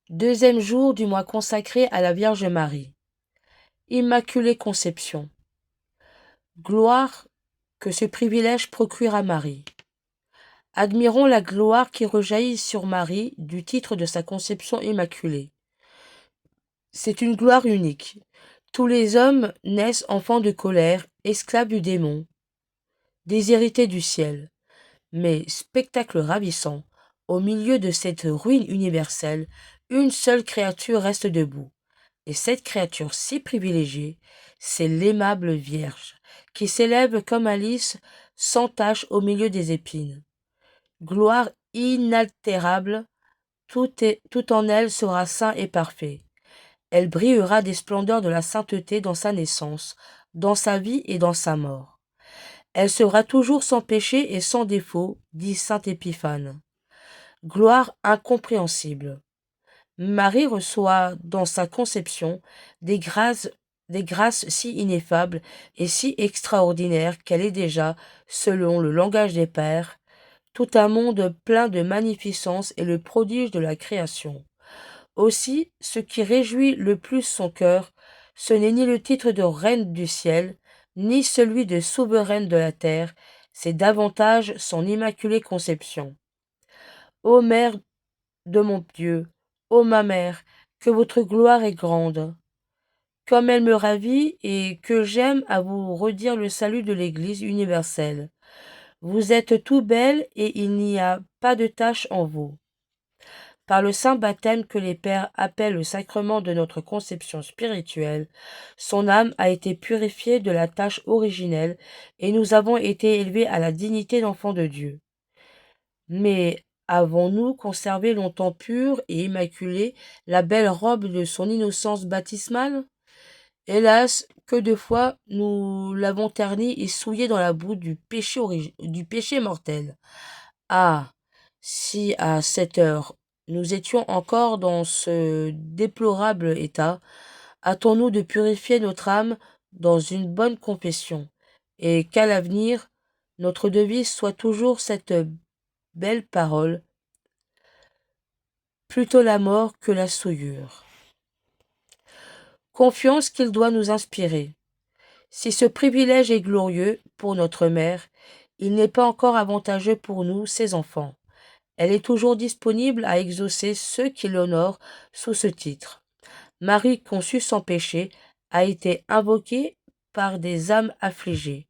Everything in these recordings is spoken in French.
Deuxième jour du mois consacré à la Vierge Marie. Immaculée Conception. Gloire que ce privilège procure à Marie. Admirons la gloire qui rejaillit sur Marie du titre de sa conception immaculée. C'est une gloire unique. Tous les hommes naissent enfants de colère, esclaves du démon, déshérités du ciel. Mais, spectacle ravissant, au milieu de cette ruine universelle, une seule créature reste debout. Et cette créature si privilégiée, c'est l'aimable Vierge, qui s'élève comme un lys sans tache au milieu des épines. Gloire inaltérable, tout en elle sera saint et parfait. Elle brillera des splendeurs de la sainteté dans sa naissance, dans sa vie et dans sa mort. Elle sera toujours sans péché et sans défaut, dit saint Épiphane. Gloire incompréhensible. Marie reçoit dans sa conception des grâces si ineffables et si extraordinaires qu'elle est déjà, selon le langage des pères, tout un monde plein de magnificence et le prodige de la création. Aussi, ce qui réjouit le plus son cœur, ce n'est ni le titre de reine du ciel, ni celui de souveraine de la terre, c'est davantage son immaculée conception. Ô Mère de mon Dieu, ô ma mère, que votre gloire est grande. Comme elle me ravit et que j'aime à vous redire le salut de l'Église universelle. Vous êtes tout belle et il n'y a pas de tache en vous. Par le saint baptême que les pères appellent le sacrement de notre conception spirituelle, son âme a été purifiée de la tache originelle et nous avons été élevés à la dignité d'enfants de Dieu. Mais avons-nous conservé longtemps pure et immaculée la belle robe de son innocence baptismale? Hélas, que de fois nous l'avons ternie et souillée dans la boue du péché mortel. Ah, si à cette heure nous étions encore dans ce déplorable état, hâtons-nous de purifier notre âme dans une bonne confession, et qu'à l'avenir, notre devise soit toujours cette belle parole, plutôt la mort que la souillure. Confiance qu'il doit nous inspirer. Si ce privilège est glorieux pour notre mère, il n'est pas encore avantageux pour nous, ses enfants. Elle est toujours disponible à exaucer ceux qui l'honorent sous ce titre. Marie conçue sans péché a été invoquée par des âmes affligées,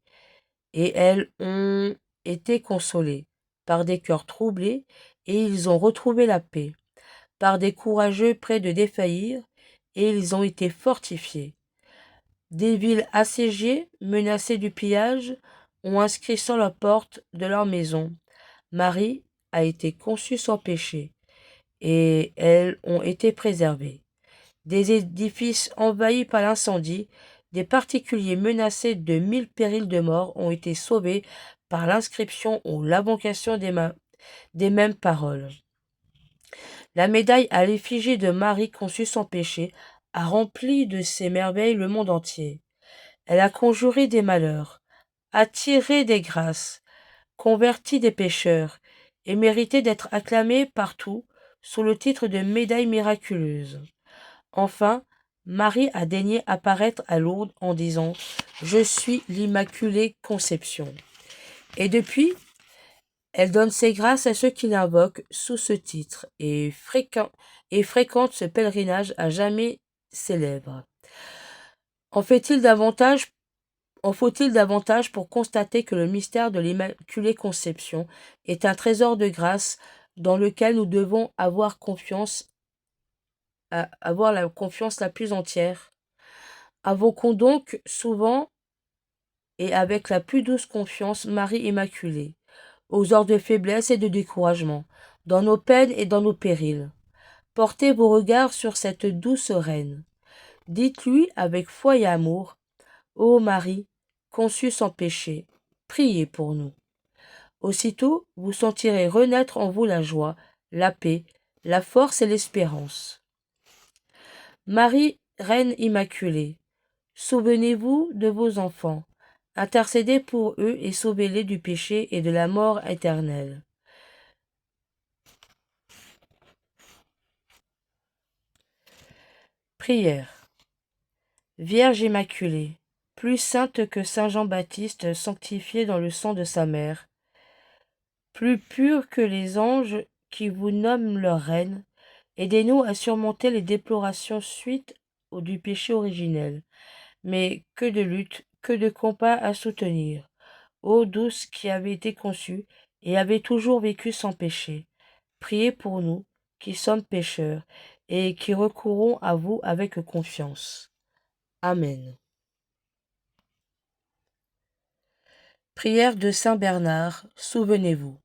et elles ont été consolées par des cœurs troublés, et ils ont retrouvé la paix, par des courageux près de défaillir, et ils ont été fortifiés. Des villes assiégées, menacées du pillage, ont inscrit sur la porte de leur maison: Marie a été conçue sans péché, et elles ont été préservées. Des édifices envahis par l'incendie, des particuliers menacés de 1000 périls de mort ont été sauvés par l'inscription ou l'invocation des mêmes paroles. La médaille à l'effigie de Marie conçue sans péché a rempli de ses merveilles le monde entier. Elle a conjuré des malheurs, attiré des grâces, converti des pécheurs, et mérité d'être acclamée partout sous le titre de médaille miraculeuse. Enfin, Marie a daigné apparaître à Lourdes en disant: Je suis l'Immaculée Conception. Et depuis, elle donne ses grâces à ceux qui l'invoquent sous ce titre et fréquente ce pèlerinage à jamais célèbre. En faut-il davantage pour constater que le mystère de l'Immaculée Conception est un trésor de grâce dans lequel nous devons avoir la confiance la plus entière. Invoquons donc souvent et avec la plus douce confiance Marie Immaculée, aux heures de faiblesse et de découragement, dans nos peines et dans nos périls. Portez vos regards sur cette douce reine. Dites-lui avec foi et amour: Ô Marie, conçue sans péché, priez pour nous. Aussitôt, vous sentirez renaître en vous la joie, la paix, la force et l'espérance. Marie, Reine Immaculée, souvenez-vous de vos enfants, intercédez pour eux et sauvez-les du péché et de la mort éternelle. Prière. Vierge Immaculée, plus sainte que saint Jean-Baptiste sanctifié dans le sang de sa mère, plus pure que les anges qui vous nomment leur reine, aidez-nous à surmonter les déplorations suite du péché originel. Mais que de luttes, que de combats à soutenir. Ô douce qui avez été conçue et avez toujours vécu sans péché, priez pour nous qui sommes pécheurs et qui recourons à vous avec confiance. Amen. Prière de Saint Bernard, souvenez-vous.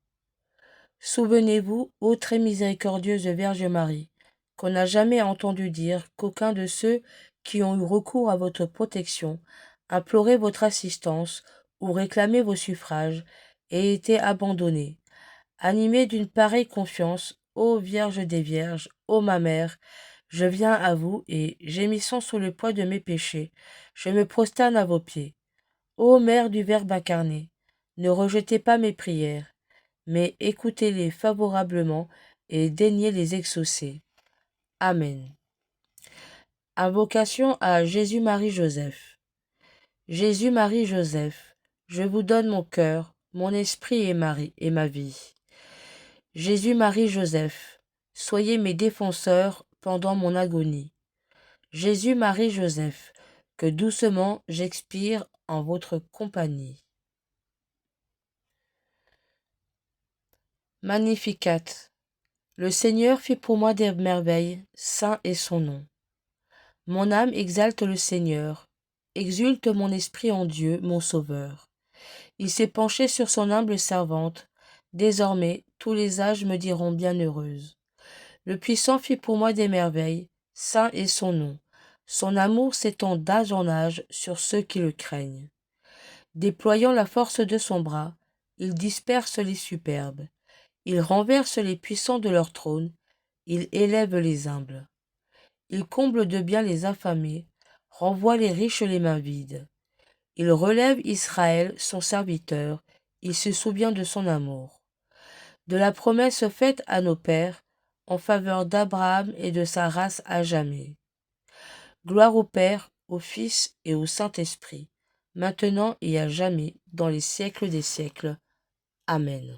Souvenez-vous, ô très miséricordieuse Vierge Marie, qu'on n'a jamais entendu dire qu'aucun de ceux qui ont eu recours à votre protection, imploré votre assistance ou réclamé vos suffrages, ait été abandonné. Animé d'une pareille confiance, ô Vierge des Vierges, ô ma mère, je viens à vous et, gémissant sous le poids de mes péchés, je me prosterne à vos pieds. Ô Mère du Verbe incarné, ne rejetez pas mes prières, mais écoutez-les favorablement et daignez les exaucer. Amen. Invocation à Jésus-Marie-Joseph. Jésus-Marie-Joseph, je vous donne mon cœur, mon esprit et ma vie. Jésus-Marie-Joseph, soyez mes défenseurs pendant mon agonie. Jésus-Marie-Joseph, que doucement j'expire en votre compagnie. Magnificat. Le Seigneur fit pour moi des merveilles, saint est son nom. Mon âme exalte le Seigneur, exulte mon esprit en Dieu, mon Sauveur. Il s'est penché sur son humble servante, désormais tous les âges me diront bienheureuse. Le Puissant fit pour moi des merveilles, saint est son nom. Son amour s'étend d'âge en âge sur ceux qui le craignent. Déployant la force de son bras, il disperse les superbes. Il renverse les puissants de leur trône, il élève les humbles. Il comble de bien les affamés, renvoie les riches les mains vides. Il relève Israël, son serviteur, il se souvient de son amour. De la promesse faite à nos pères, en faveur d'Abraham et de sa race à jamais. Gloire au Père, au Fils et au Saint-Esprit, maintenant et à jamais, dans les siècles des siècles. Amen.